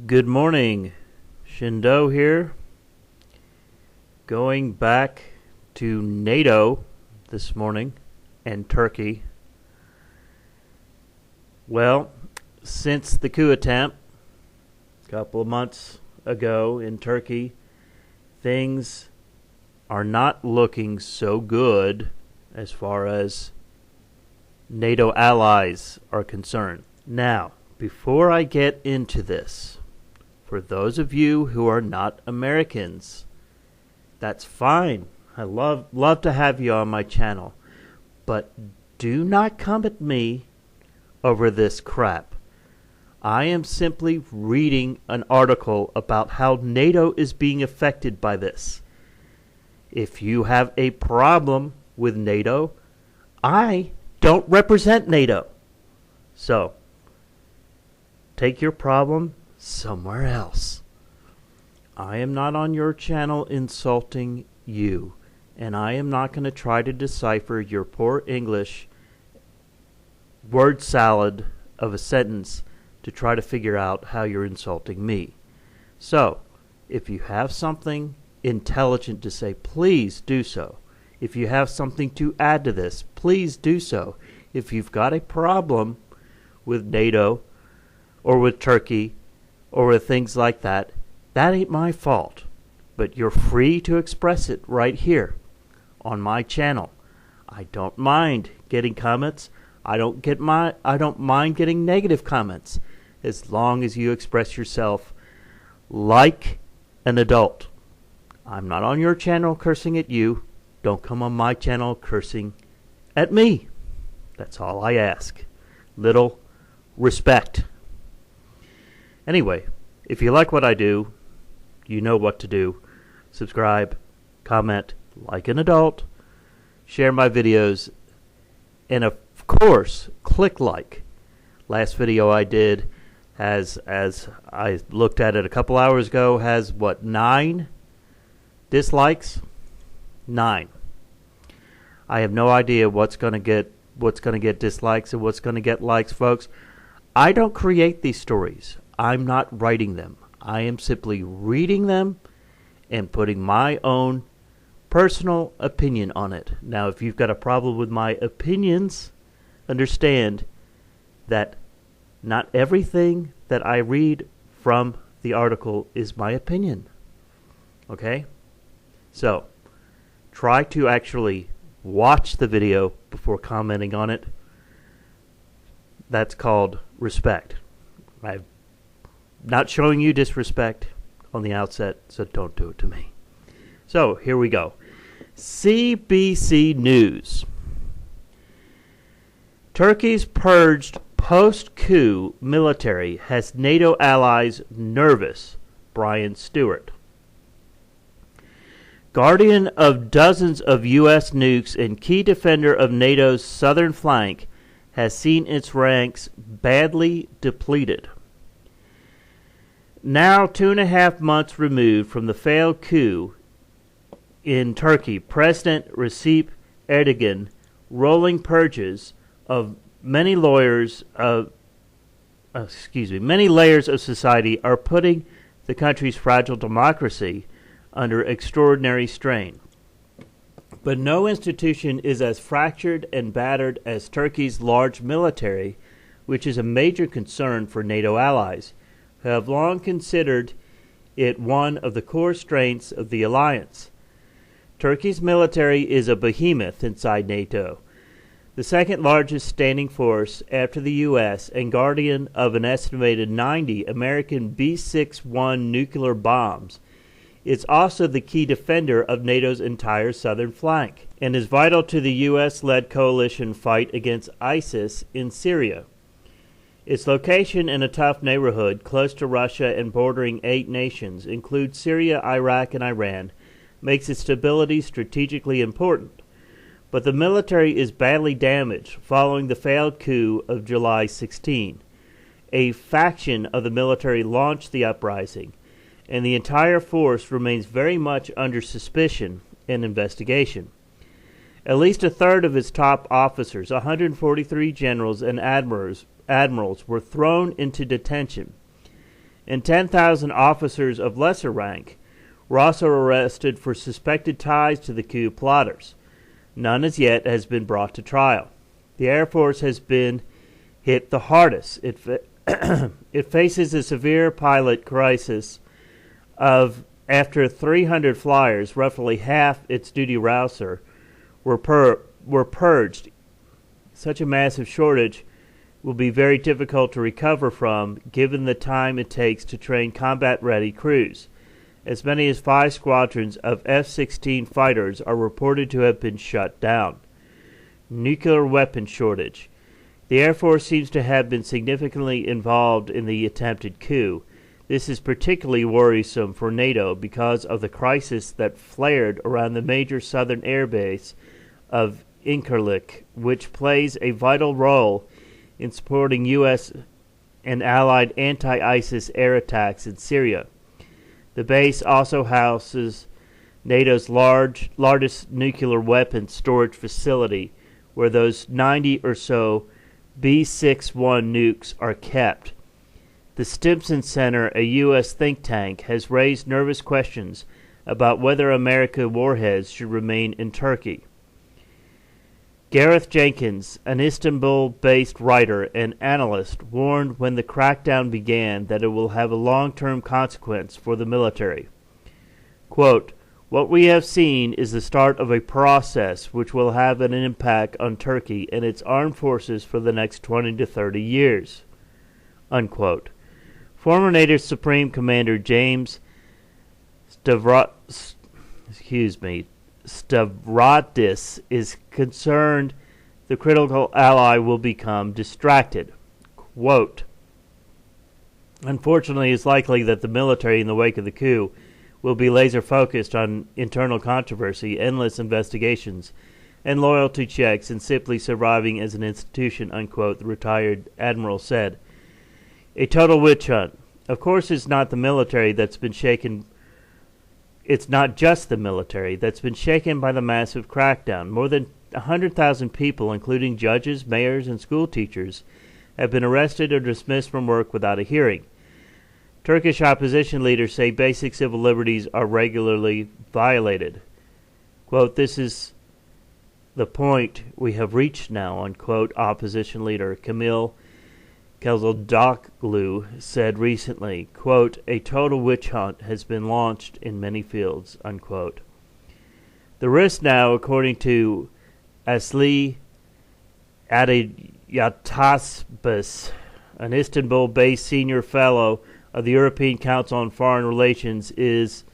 Good morning, Shindo here. Going back to NATO this morning and Turkey. Well, since the coup attempt a couple of months ago in Turkey, things are not looking so good as far as NATO allies are concerned. Now, before I get into this, for those of you who are not Americans, that's fine. I love to have you on my channel. But do not come at me over this crap. I am simply reading an article about how NATO is being affected by this. If you have a problem with NATO, I don't represent NATO. So, take your problem somewhere else. I am not on your channel insulting you, and I am not going to try to decipher your poor English word salad of a sentence to try to figure out how you're insulting me. So, if you have something intelligent to say, please do so. If you have something to add to this, please do so. If you've got a problem with NATO or with Turkey or with things like that, that ain't my fault. But you're free to express it right here on my channel. I don't mind getting comments. I don't mind getting negative comments as long as you express yourself like an adult. I'm not on your channel cursing at you. Don't come on my channel cursing at me. That's all I ask. Little respect. Anyway, if you like what I do, you know what to do. Subscribe, comment, like an adult, share my videos, and of course, click like. Last video I did has, as I looked at it a couple hours ago, has 9 dislikes? 9. I have no idea what's going to get dislikes and what's going to get likes, folks. I don't create these stories. I'm not writing them. I am simply reading them and putting my own personal opinion on it. Now, if you've got a problem with my opinions, understand that not everything that I read from the article is my opinion. Okay? So, try to actually watch the video before commenting on it. That's called respect. I'm not showing you disrespect on the outset, so don't do it to me. So, here we go. CBC News. Turkey's purged post-coup military has NATO allies nervous, Brian Stewart. Guardian of dozens of U.S. nukes and key defender of NATO's southern flank has seen its ranks badly depleted. Now 2.5 months removed from the failed coup in Turkey, President Recep Erdogan rolling purges of many layers of society are putting the country's fragile democracy under extraordinary strain. But no institution is as fractured and battered as Turkey's large military, which is a major concern for NATO allies, who have long considered it one of the core strengths of the alliance. Turkey's military is a behemoth inside NATO, the second largest standing force after the U.S. and guardian of an estimated 90 American B-61 nuclear bombs. It's also the key defender of NATO's entire southern flank and is vital to the U.S.-led coalition fight against ISIS in Syria. Its location in a tough neighborhood close to Russia and bordering 8 nations, including Syria, Iraq, and Iran, makes its stability strategically important. But the military is badly damaged following the failed coup of July 16. A faction of the military launched the uprising, and the entire force remains very much under suspicion and investigation. At least a third of its top officers, 143 generals and admirals, were thrown into detention, and 10,000 officers of lesser rank were also arrested for suspected ties to the coup plotters. None as yet has been brought to trial. The Air Force has been hit the hardest. It faces a severe pilot crisis after 300 flyers, roughly half its duty roster, were purged. Such a massive shortage will be very difficult to recover from, given the time it takes to train combat-ready crews. As many as 5 squadrons of F-16 fighters are reported to have been shut down. Nuclear weapon shortage. The Air Force seems to have been significantly involved in the attempted coup. This is particularly worrisome for NATO because of the crisis that flared around the major southern air base of Incirlik, which plays a vital role in supporting U.S. and allied anti-ISIS air attacks in Syria. The base also houses NATO's largest nuclear weapons storage facility, where those 90 or so B-61 nukes are kept. The Stimson Center, a U.S. think tank, has raised nervous questions about whether American warheads should remain in Turkey. Gareth Jenkins, an Istanbul-based writer and analyst, warned when the crackdown began that it will have a long-term consequence for the military. Quote, "What we have seen is the start of a process which will have an impact on Turkey and its armed forces for the next 20 to 30 years." Unquote. Former NATO Supreme Commander James Stavridis is concerned the critical ally will become distracted. Quote, "Unfortunately, it's likely that the military in the wake of the coup will be laser-focused on internal controversy, endless investigations, and loyalty checks and simply surviving as an institution," unquote, the retired admiral said. A total witch hunt. Of course, it's not the military that's been shaken. It's not just the military that's been shaken by the massive crackdown. More than 100,000 people, including judges, mayors, and school teachers, have been arrested or dismissed from work without a hearing. Turkish opposition leaders say basic civil liberties are regularly violated. Quote, "This is the point we have reached now," unquote, opposition leader Camille Kılıçdaroğlu said recently. Quote, "A total witch hunt has been launched in many fields," unquote. The risk now, according to Asli Adayattasbas, an Istanbul-based senior fellow of the European Council on Foreign Relations, is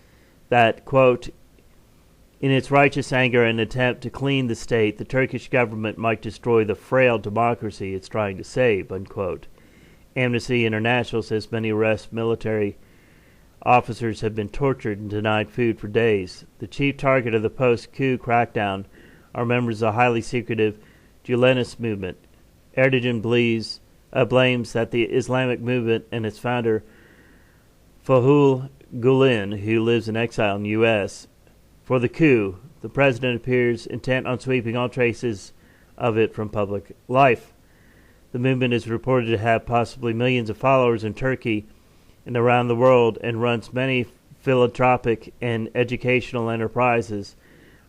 that, quote, "In its righteous anger and attempt to clean the state, the Turkish government might destroy the frail democracy it's trying to save," unquote. Amnesty International says many arrested military officers have been tortured and denied food for days. The chief target of the post-coup crackdown are members of the highly secretive Gülenist movement. Erdogan blames that the Islamic movement and its founder, Fethullah Gülen, who lives in exile in the U.S., for the coup. The president appears intent on sweeping all traces of it from public life. The movement is reported to have possibly millions of followers in Turkey and around the world and runs many philanthropic and educational enterprises.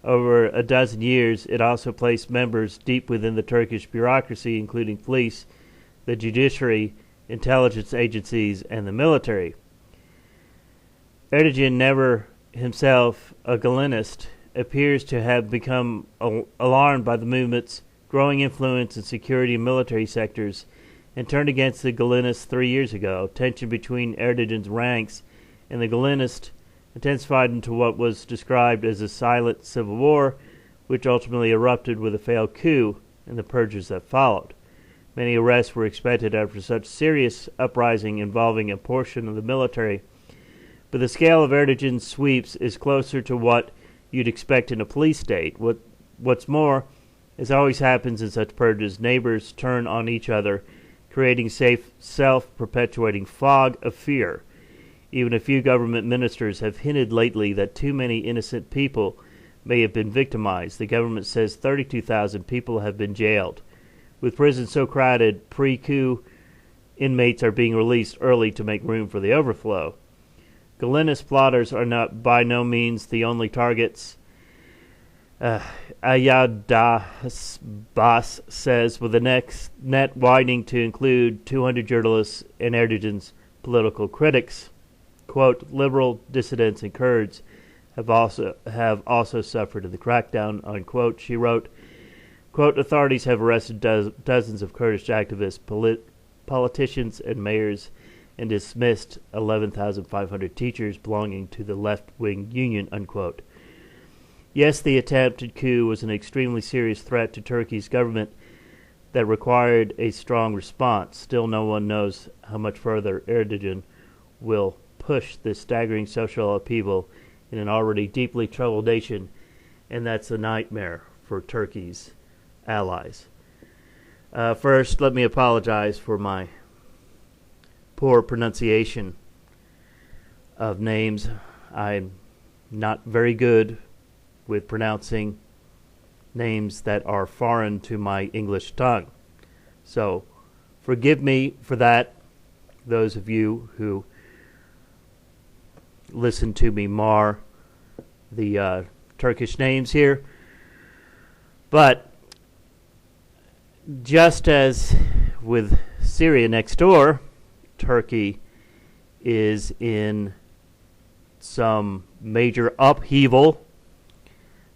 Over a dozen years, it also placed members deep within the Turkish bureaucracy, including police, the judiciary, intelligence agencies, and the military. Erdogan, never himself a Gülenist, appears to have become alarmed by the movement's growing influence in security and military sectors and turned against the Gülenists 3 years ago. Tension between Erdogan's ranks and the Gülenists intensified into what was described as a silent civil war, which ultimately erupted with a failed coup and the purges that followed. Many arrests were expected after such serious uprising involving a portion of the military, but the scale of Erdogan's sweeps is closer to what you'd expect in a police state. What's more, as always happens in such purges, neighbors turn on each other, creating self-perpetuating fog of fear. Even a few government ministers have hinted lately that too many innocent people may have been victimized. The government says 32,000 people have been jailed. With prisons so crowded, pre-coup inmates are being released early to make room for the overflow. Galenist plotters are not by no means the only targets. Ayadah's boss says, with the next net widening to include 200 journalists and Erdogan's political critics. Quote, liberal dissidents and Kurds have also suffered in the crackdown, unquote. She wrote, quote, authorities have arrested dozens of Kurdish activists, politicians and mayors, and dismissed 11,500 teachers belonging to the left-wing union, unquote. Yes, the attempted coup was an extremely serious threat to Turkey's government that required a strong response. Still, no one knows how much further Erdogan will push this staggering social upheaval in an already deeply troubled nation, and that's a nightmare for Turkey's allies. First, let me apologize for my poor pronunciation of names. I'm not very good with pronouncing names that are foreign to my English tongue. So, forgive me for that, those of you who listen to me mar the Turkish names here. But, just as with Syria next door, Turkey is in some major upheaval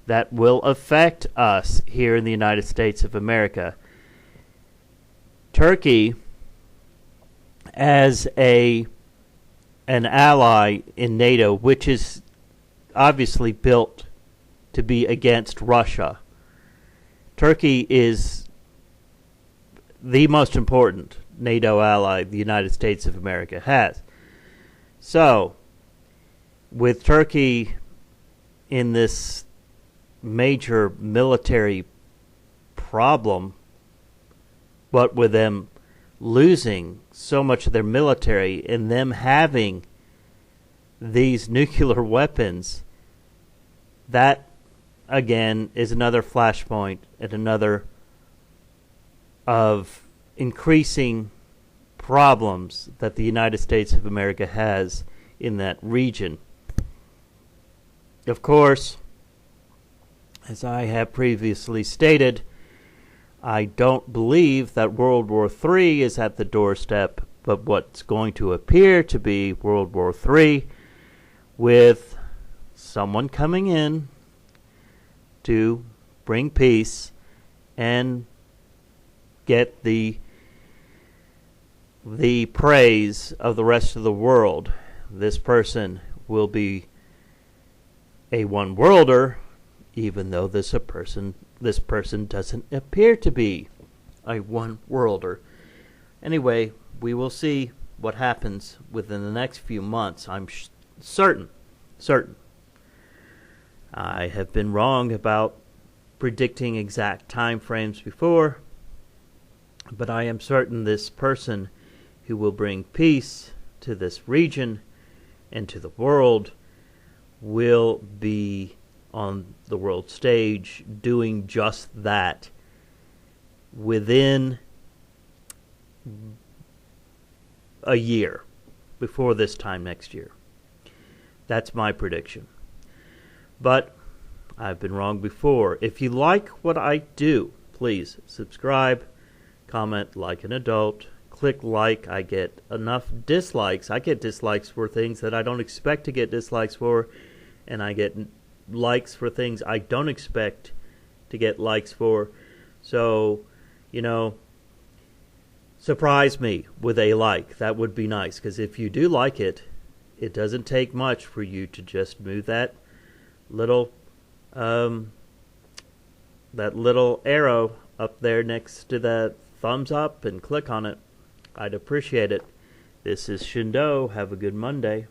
that will affect us here in the United States of America. Turkey, as an ally in NATO, which is obviously built to be against Russia, Turkey is the most important NATO ally the United States of America has. So, with Turkey in this major military problem, what with them losing so much of their military and them having these nuclear weapons, that again is another flashpoint and another of increasing problems that the United States of America has in that region. Of course, as I have previously stated, I don't believe that World War III is at the doorstep, but what's going to appear to be World War III, with someone coming in to bring peace and get the praise of the rest of the world. This person will be a one-worlder, even though this person doesn't appear to be a one-worlder. Anyway, we will see what happens within the next few months. I'm certain. I have been wrong about predicting exact time frames before, but I am certain this person who will bring peace to this region and to the world will be on the world stage doing just that within a year, before this time next year. That's my prediction. But I've been wrong before. If you like what I do, please subscribe, comment like an adult, click like. I get enough dislikes. I get dislikes for things that I don't expect to get dislikes for, and I get likes for things I don't expect to get likes for. So, surprise me with a like. That would be nice, because if you do like it, it doesn't take much for you to just move that little arrow up there next to that thumbs up and click on it. I'd appreciate it. This is Shindo. Have a good Monday.